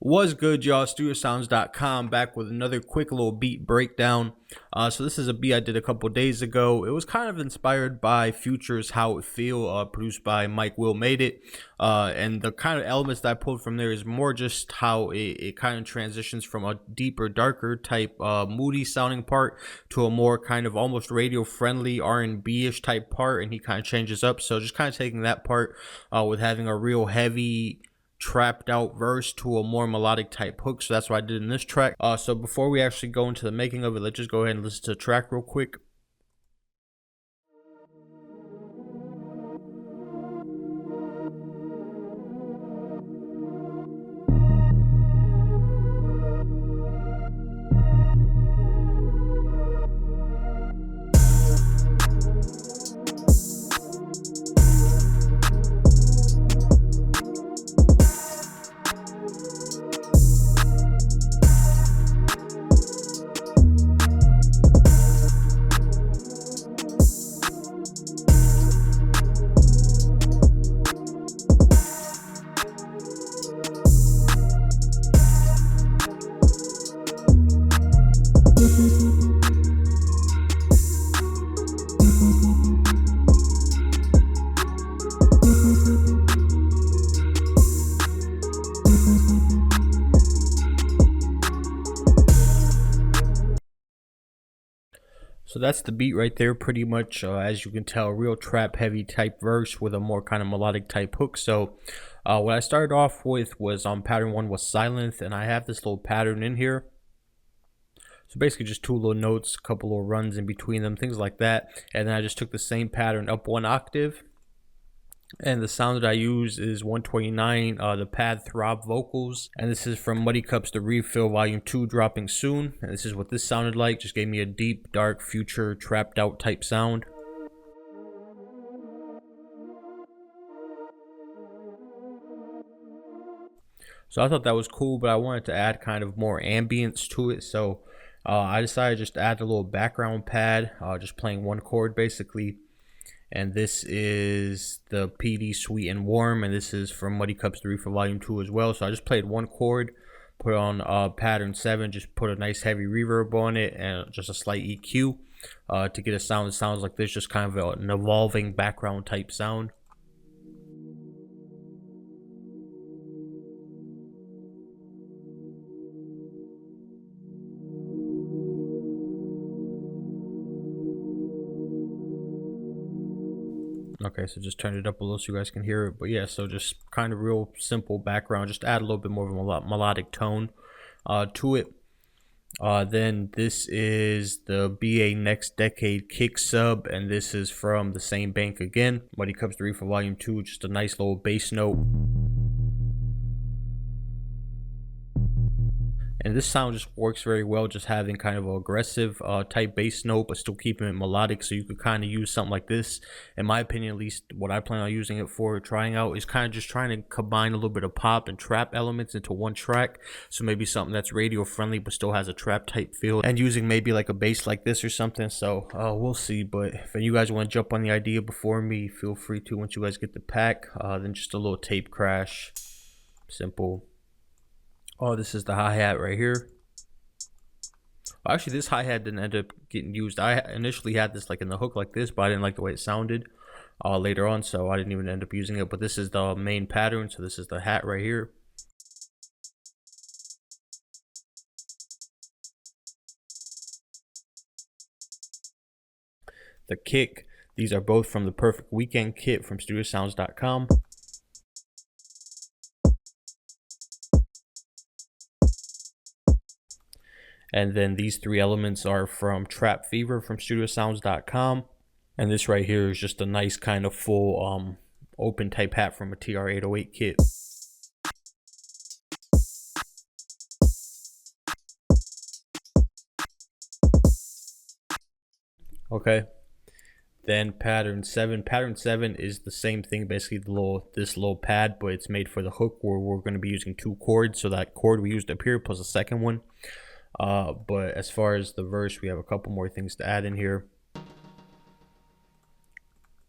Was good, y'all? StudioSounds.com back with another quick little beat breakdown. So this is a beat I did a couple days ago. It was kind of inspired by Future's "How It Feel," produced by Mike Will Made It. And the kind of elements that I pulled from there is more just how it kind of transitions from a deeper, darker type, moody sounding part to a more kind of almost radio friendly R&B-ish type part, and he kind of changes up. So just kind of taking that part with having a real heavy trapped out verse to a more melodic type hook. So that's what I did in this track. So before we actually go into the making of it, let's just go ahead and listen to the track real quick. So that's the beat right there, pretty much, as you can tell, real trap heavy type verse with a more kind of melodic type hook. So what I started off with was on pattern 1 was Silence, and I have this little pattern in here. So basically just two little notes, a couple little runs in between them, things like that. And then I just took the same pattern up 1 octave. And the sound that I use is 129, the pad throb vocals. And this is from Muddy Cups The Refill Volume 2, dropping soon. And this is what this sounded like. Just gave me a deep, dark, future, trapped out type sound. So I thought that was cool, but I wanted to add kind of more ambience to it. So I decided just to add a little background pad, just playing one chord basically. And this is the PD Sweet and Warm, and this is from Muddy Cups 3 for Volume 2 as well. So I just played one chord, put on pattern 7, just put a nice heavy reverb on it, and just a slight EQ to get a sound that sounds like this, just kind of an evolving background type sound. Okay, so just turn it up a little so you guys can hear it. But yeah, so just kind of real simple background. Just add a little bit more of a melodic tone to it. Then this is the BA Next Decade kick sub, and this is from the same bank again. Muddy Cups 3 for Volume 2, just a nice little bass note. And this sound just works very well, just having kind of an aggressive type bass note, but still keeping it melodic. So you could kind of use something like this. In my opinion, at least what I plan on using it for, trying out, is kind of just trying to combine a little bit of pop and trap elements into one track. So maybe something that's radio friendly, but still has a trap type feel, and using maybe like a bass like this or something. So we'll see. But if you guys want to jump on the idea before me, feel free to once you guys get the pack. Then just a little tape crash. Simple. Oh, this is the hi-hat right here. Actually, this hi-hat didn't end up getting used. I initially had this like in the hook like this, but I didn't like the way it sounded later on, so I didn't even end up using it. But this is the main pattern, so this is the hat right here. The kick, these are both from the Perfect Weekend kit from StudioSounds.com. And then these three elements are from Trap Fever from StudioSounds.com. And this right here is just a nice kind of full open type hat from a TR-808 kit. Okay. Then pattern 7. Pattern 7 is the same thing, basically this little pad, but it's made for the hook where we're going to be using 2 chords. So that chord we used up here plus a second one. But as far as the verse, we have a couple more things to add in here.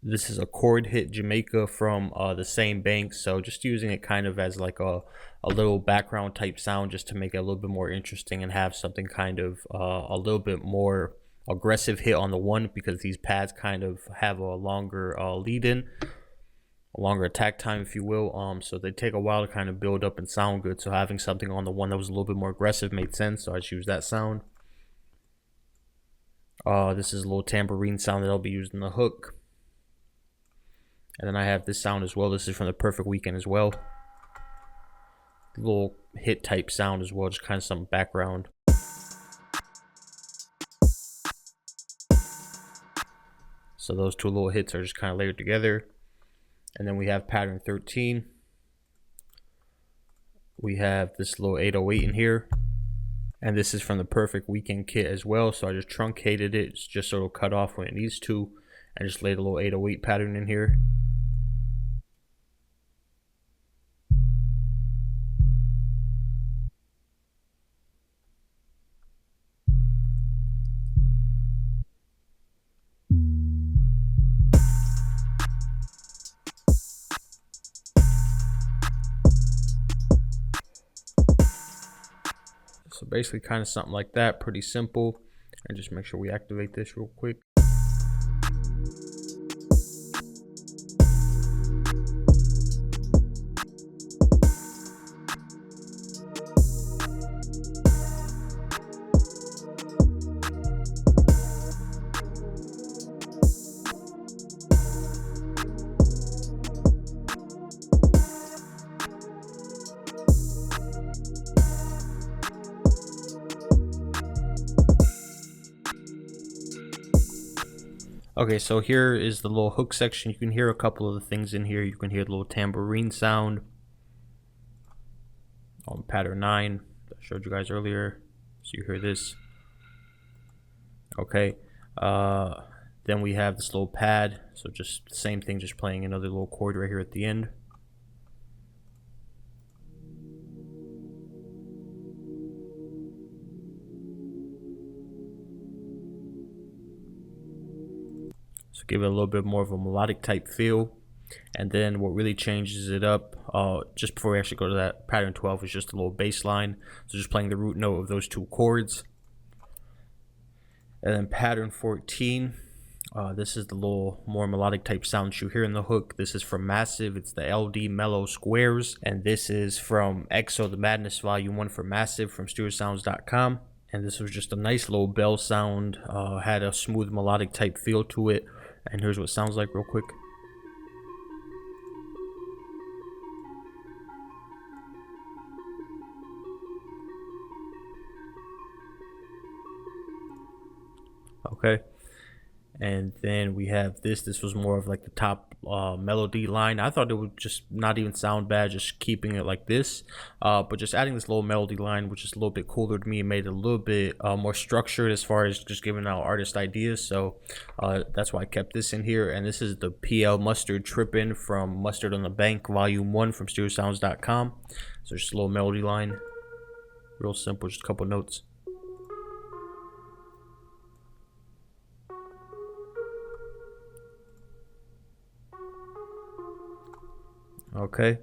This is a chord hit Jamaica from the same bank, so just using it kind of as like a little background type sound just to make it a little bit more interesting and have something kind of a little bit more aggressive hit on the one, because these pads kind of have a longer lead in, a longer attack time, if you will. So they take a while to kind of build up and sound good, so having something on the one that was a little bit more aggressive made sense, so I just used that sound. This is a little tambourine sound that I'll be using the hook. And then I have this sound as well. This is from the Perfect Weekend as well. Little hit type sound as well, just kind of some background. So those two little hits are just kind of layered together. And then we have pattern 13. We have this little 808 in here. And this is from the Perfect Weekend kit as well. So I just truncated it just so it'll cut off when it needs to. And just laid a little 808 pattern in here. So basically kind of something like that, pretty simple. And just make sure we activate this real quick. Okay, so here is the little hook section. You can hear a couple of the things in here. You can hear the little tambourine sound on pattern 9 that I showed you guys earlier. So you hear this. Okay, then we have this little pad. So just the same thing, just playing another little chord right here at the end. So give it a little bit more of a melodic type feel. And then what really changes it up, just before we actually go to that, pattern 12 is just a little bass line. So just playing the root note of those two chords. And then pattern 14, this is the little more melodic type sound you hear in the hook. This is from Massive. It's the LD Mellow Squares. And this is from EXO the Madness Volume 1 for Massive from StereoSounds.com. And this was just a nice little bell sound. Had a smooth melodic type feel to it. And here's what it sounds like real quick. Okay, and then we have this. This was more of like the top melody line. I thought it would just not even sound bad, just keeping it like this. But just adding this little melody line, which is a little bit cooler to me, it made it a little bit more structured as far as just giving out artist ideas. So that's why I kept this in here. And this is the PL Mustard Trippin' from Mustard on the Bank Volume 1 from StereoSounds.com. So just a little melody line, real simple, just a couple notes. Okay,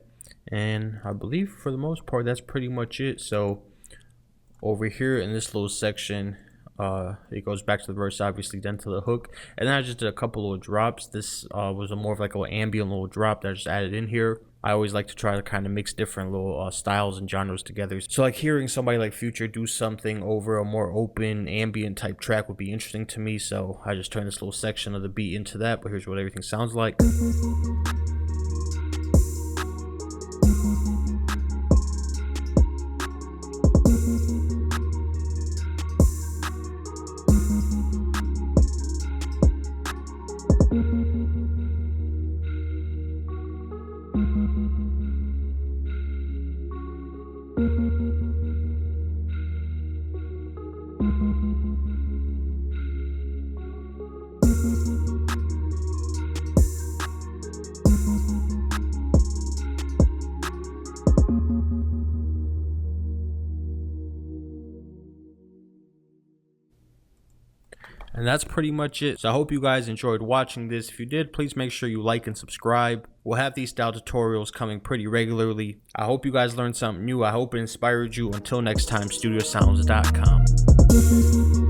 and I believe for the most part that's pretty much it. So over here in this little section, it goes back to the verse, obviously, then to the hook, and then I just did a couple little drops. This was a more of like a little ambient little drop that I just added in here. I always like to try to kind of mix different little styles and genres together. So like hearing somebody like Future do something over a more open ambient type track would be interesting to me. So I just turned this little section of the beat into that. But here's what everything sounds like. And that's pretty much it. So I hope you guys enjoyed watching this. If you did, please make sure you like and subscribe. We'll have these style tutorials coming pretty regularly. I hope you guys learned something new. I hope it inspired you. Until next time, studiosounds.com.